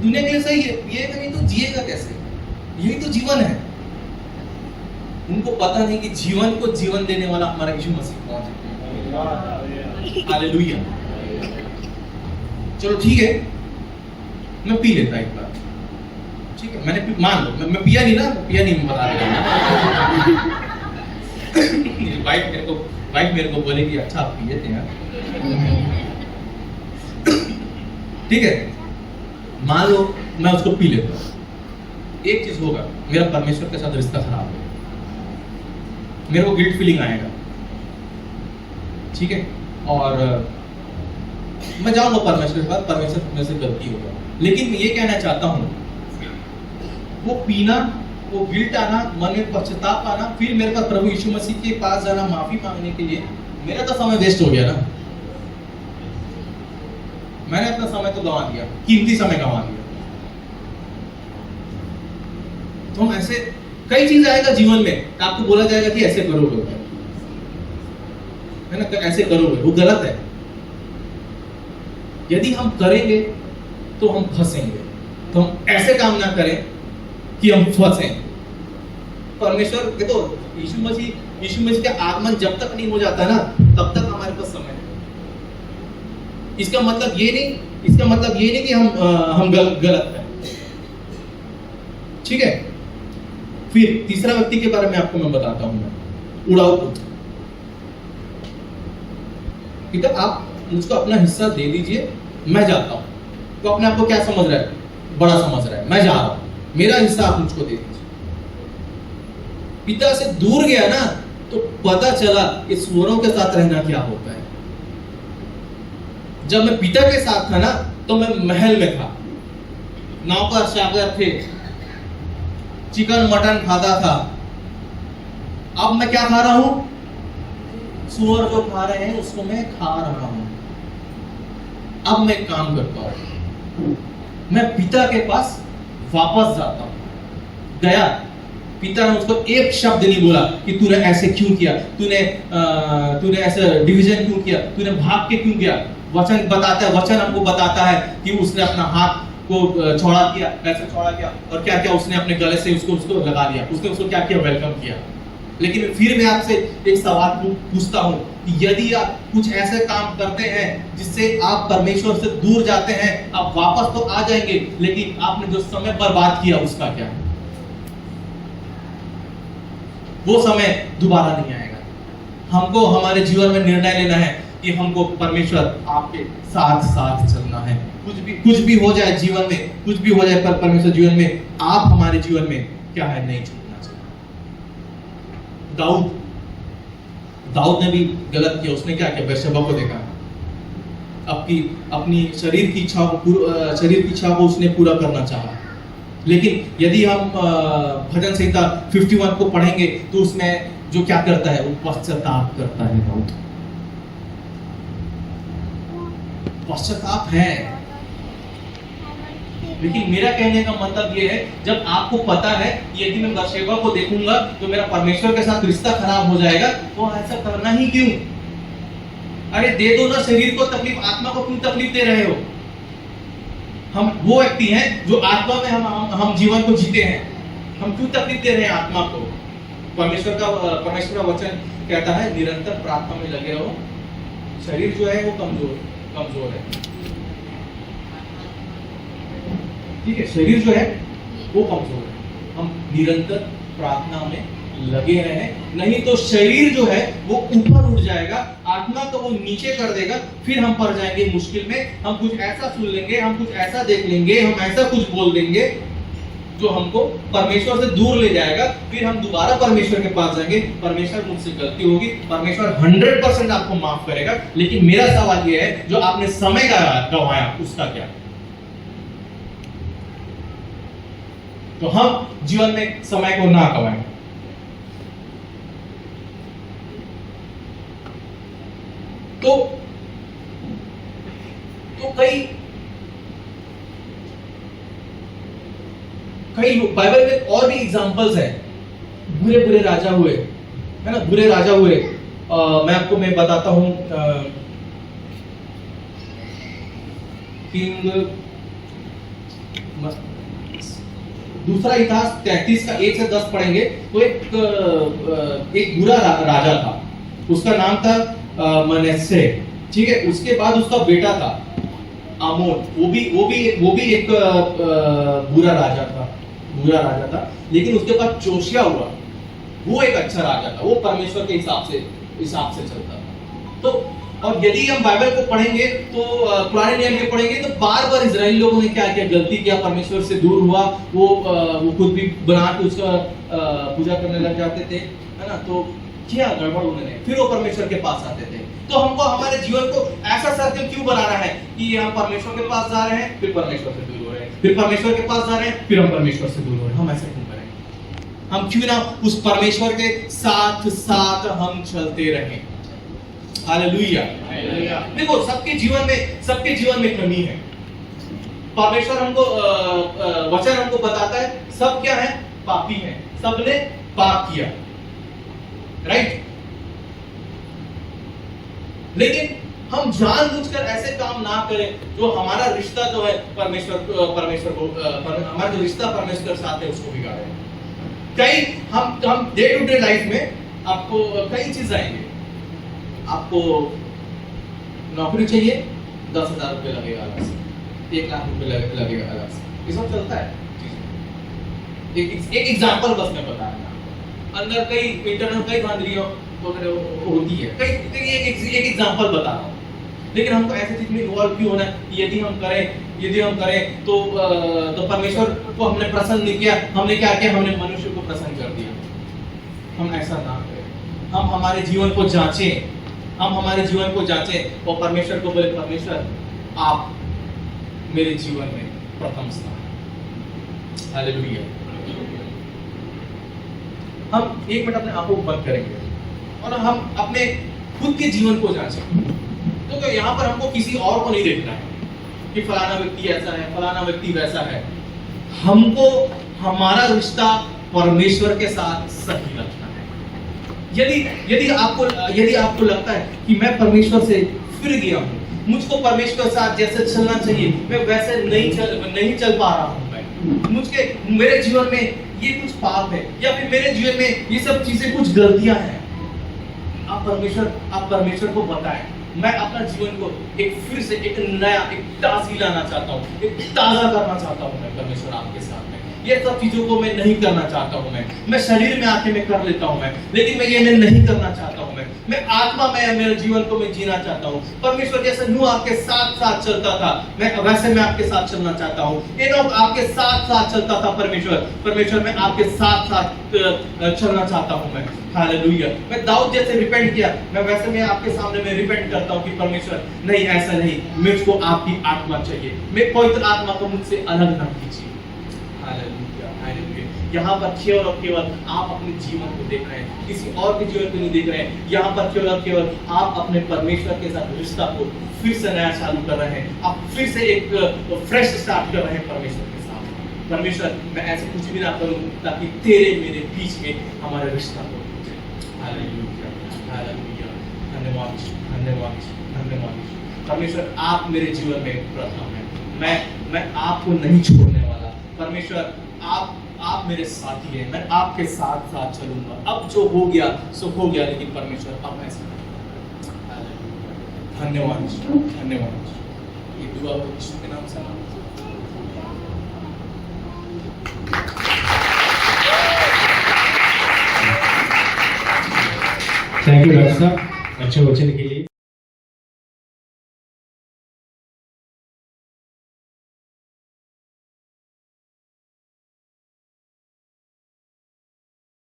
दुनिया के लिए सही है, पिएगा नहीं तो जिएगा कैसे? यही तो जीवन है। उनको पता नहीं कि जीवन को जीवन देने वाला हमारा यीशु मसीह कौन है। हालेलुया। चलो ठीक है, मैं पी लेता एक बार, ठीक है? मैंने मान लो मैं पिया नहीं, मैं बता देगा। वाइफ मेरे को बोलेगी अच्छा आप पिए थे यार, ठीक है? मान लो मैं उसको पी लेता हूँ, एक चीज होगा, मेरा परमेश्वर के साथ रिश्ता खराब होगा, मेरे को गिल्ट फीलिंग आएगा, ठीक है? और मैं जाऊंगा परमेश्वर के पास, परमेश्वर मेरे से गलती होगा। लेकिन मैं ये कहना चाहता हूं, वो पीना, वो गिल्ट आना, मन में पश्चाताप आना, फिर मेरे पास प्रभु यीशु मसीह के पास जाना माफी मांगने के लिए, मेरा तो समय वेस्ट हो गया ना। मैंने अपना समय तो गंवा दिया, कीमती समय गंवा दिया। तो हम ऐसे कई चीज आएगा जीवन में, आपको बोला जाएगा कि ऐसे करोगे, है ना, ऐसे करोगे, वो गलत है। यदि हम करेंगे तो हम फंसेंगे, तो हम ऐसे काम ना करें कि हम फंसें। परमेश्वर देखो, यीशु मसीह का आगमन जब तक नहीं हो जाता ना, तब तक हमारे पास समय है। इसका मतलब ये नहीं कि हम गलत हैं, ठीक है? फिर तीसरा व्यक्ति के बारे में आपको मैं बताता हूं, उड़ाऊ पुत्र। कि आप मुझको अपना हिस्सा दे दीजिए, मैं जाता हूं। तो अपने आप को क्या समझ रहा है? बड़ा समझ रहा है, मैं जा रहा हूं, मेरा हिस्सा आप मुझको दे दीजिए। पिता से दूर गया ना, तो पता चला कि सुअरों के साथ रहना क्या होता है। जब मैं पिता के साथ था ना, तो मैं महल में था, नौकर चाकर थे, चिकन मटन खाता था। अब मैं क्या खा रहा हूं? सुअर जो खा रहे हैं उसको मैं खा रहा हूं। अब मैं काम करता हूं, मैं पिता के पास वापस जाता हूं। गया, पिता ने उसको एक शब्द नहीं बोला कि तूने ऐसे क्यों किया, तूने ऐसे डिवीजन क्यों किया, तूने भाग के क्यों किया। वचन बताता है, वचन हमको बताता है कि उसने अपना हाथ को चौड़ा किया, ऐसे चौड़ा किया, और क्या क्या उसने अपने गले से उसको लगा लिया, उसने उसको क्या किया, वेलकम किया। लेकिन फिर मैं आपसे एक सवाल पूछता हूं कि यदि आप कुछ ऐसे काम करते हैं जिससे आप परमेश्वर से दूर जाते हैं, आप वापस तो आ जाएंगे, लेकिन आपने जो समय बर्बाद किया उसका क्या, वो समय दोबारा नहीं आएगा। हमको हमारे जीवन में निर्णय लेना है कि हमको परमेश्वर आपके साथ साथ चलना है। कुछ भी हो जाए जीवन में, कुछ भी हो जाए, पर परमेश्वर जीवन में, आप हमारे जीवन में क्या है, नहीं छूटना चाहिए। दाऊद ने भी गलत किया। उसने क्या किया, बेशबा को देखा, अपनी शरीर की इच्छा को उसने पूरा करना चाहा। लेकिन यदि हम भजन संहिता 51 को पढ़ेंगे तो उसमें जो क्या करता है, वो पश्चाताप करता है। दाऊद पश्चाताप है। लेकिन मेरा कहने का मतलब ये है, जब आपको पता है कि यदि मैं बशेबा को देखूंगा तो मेरा परमेश्वर के साथ रिश्ता खराब हो जाएगा, तो ऐसा करना ही क्यों? अरे दे दो ना शरीर को तकलीफ, आत्मा को क्यों तकलीफ दे रहे हो? हम वो व्यक्ति हैं जो आत्मा में हम जीवन को जीते हैं, हम क्यों तकलीफ दे रहे हैं आत्मा को? परमेश्वर का वचन कहता है निरंतर प्रार्थना में लगे रहो। शरीर जो है वो कमजोर है, ठीक है, शरीर जो है वो कमजोर है। हम निरंतर प्रार्थना में लगे रहे, नहीं तो शरीर जो है वो ऊपर उठ जाएगा, आत्मा को वो नीचे कर देगा, फिर हम पड़ जाएंगे मुश्किल में। हम कुछ ऐसा सुन लेंगे, हम कुछ ऐसा देख लेंगे, हम ऐसा कुछ बोल देंगे जो हमको परमेश्वर से दूर ले जाएगा। फिर हम दोबारा परमेश्वर के पास जाएंगे, परमेश्वर मुझसे गलती होगी, परमेश्वर 100% आपको माफ करेगा। लेकिन मेरा सवाल यह है, जो आपने समय गंवाया उसका क्या? तो हम जीवन में समय को ना गंवाएं। तो कई बाइबल में और भी एग्जांपल्स है। बुरे राजा हुए, है ना, बुरे राजा हुए। मैं बताता हूं, किंग दूसरा इतिहास 33 का 1 से 10 पढ़ेंगे तो एक बुरा राजा था, उसका नाम था मनस्से, ठीक है। उसके बाद उसका बेटा था आमोन, वो भी एक बुरा राजा था। लेकिन उसके बाद जोशिया हुआ, वो एक अच्छा राजा था, वो परमेश्वर के हिसाब से चलता था। तो और यदि हम बाइबल को पढ़ेंगे तो पुराने नियम में पढ़ेंगे तो बार इजराइली लोगों ने क्या किया, गलती किया, परमेश्वर से दूर हुआ। वो खुद भी बना के उसका पूजा करने लग जाते थे, है ना। तो क्या गड़बड़ उन्होंने, फिर वो परमेश्वर के पास आते थे। तो हमको हमारे जीवन को ऐसा सर्कल क्यों बनाना है कि हम परमेश्वर के पास जा रहे हैं, फिर परमेश्वर से दूर हो रहे हैं, फिर परमेश्वर के पास जा रहे हैं, फिर हम परमेश्वर से दूर हो रहे हैं? हम ऐसा क्यों करें? हम क्यों ना उस परमेश्वर के साथ हम चलते रहें? हालेलुया। देखो, सबके जीवन में कमी है। परमेश्वर हमको वचन हमको बताता है, सब क्या है, पापी है, सबने पाप किया, राइट। लेकिन हम जानबूझकर ऐसे काम ना करें जो हमारा रिश्ता जो है परमेश्वर को हमारा जो रिश्ता परमेश्वर के साथ है उसको बिगाड़े। हम डे टू डे लाइफ में आपको कई चीज आएंगे। आपको नौकरी चाहिए, 10,000 रुपये लगेगा अलग से, 1 लाख रुपए लगेगा अलग से, ये सब चलता है। एक एग्जांपल बस मैं बता रहा हूं, अंदर कई इंटरनल कई धांधलियां होती है, एक एग्जांपल बता रहा हूं। लेकिन हमको ऐसे चीज में इन्वॉल्व क्यों होना है? यदि हम करें तो परमेश्वर को हमने प्रसन्न नहीं किया, हमने क्या किया, हमने मनुष्य को प्रसन्न कर दिया। हम ऐसा ना करें, हम हमारे जीवन को जांचें, और परमेश्वर को बोले, परमेश्वर आप मेरे जीवन में प्रथम स्थान। हालेलुया। हम 1 मिनट अपने आंखों को बंद करेंगे और हम अपने खुद के जीवन को जांचें। तो यहाँ पर हमको किसी और को नहीं देखना है कि फलाना व्यक्ति ऐसा है, फलाना व्यक्ति वैसा है। हमको हमारा रिश्ता परमेश्वर के साथ सही रखना है। यदि आपको लगता है कि मैं परमेश्वर से फिर गया हूँ, मुझको परमेश्वर के साथ जैसे चलना चाहिए मैं वैसे नहीं चल पा रहा हूँ, मैं मेरे जीवन में ये कुछ पाप है या फिर मेरे जीवन में ये सब चीजें कुछ गलतियां हैं, आप परमेश्वर को बताएं। मैं अपना जीवन को एक फिर से एक नया, एक ताज़गी लाना चाहता हूँ, एक ताज़ा करना चाहता हूँ मैं परमेश्वर आपके साथ में। ये सब चीजों को मैं नहीं करना चाहता हूँ। मैं शरीर में आके मैं कर लेता हूँ लेकिन मैं ये नहीं करना चाहता हूँ। मैं आत्मा में मेरे जीवन को मैं जीना चाहता हूँ। परमेश्वर जैसे नूह आपके साथ साथ चलता था, वैसे मैं आपके साथ चलना चाहता हूँ। एनोक आपके साथ साथ चलता था। परमेश्वर मैं आपके साथ साथ चलना चाहता हूँ। हालेलुया। मैं दाऊद जैसे रिपेंट किया, वैसे मैं आपके सामने में रिपेंट करता हूँ कि परमेश्वर नहीं, ऐसा नहीं, मुझको आपकी आत्मा चाहिए, मैं पवित्र आत्मा को मुझसे अलग ना कीजिए। Hallelujah, hallelujah. यहाँ पर केवल और केवल आप अपने जीवन को देख रहे हैं, किसी और के जीवन को नहीं देख रहे हैं। यहाँ पर केवल और केवल आप अपने परमेश्वर के साथ रिश्ता को फिर से नया चालू कर रहे हैं। आप फिर से एक फ्रेश स्टार्ट कर रहे हैं परमेश्वर के साथ। परमेश्वर मैं ऐसे कुछ भी ना करूं ताकि तेरे मेरे बीच में हमारा रिश्ता हो। Hallelujah, hallelujah. धन्यवाद, धन्यवाद, धन्यवाद। परमेश्वर आप मेरे जीवन में प्रथम है। मैं आपको नहीं छोड़ने वाला। परमेश्वर आप मेरे साथी हैं, मैं आपके साथ साथ चलूंगा। अब जो हो गया सो हो गया, लेकिन परमेश्वर अब ऐसा नहीं। धन्यवाद, धन्यवाद। ये दुआ यीशु के नाम से थैंक यू डॉक्टर साहब अच्छे वचन के लिए।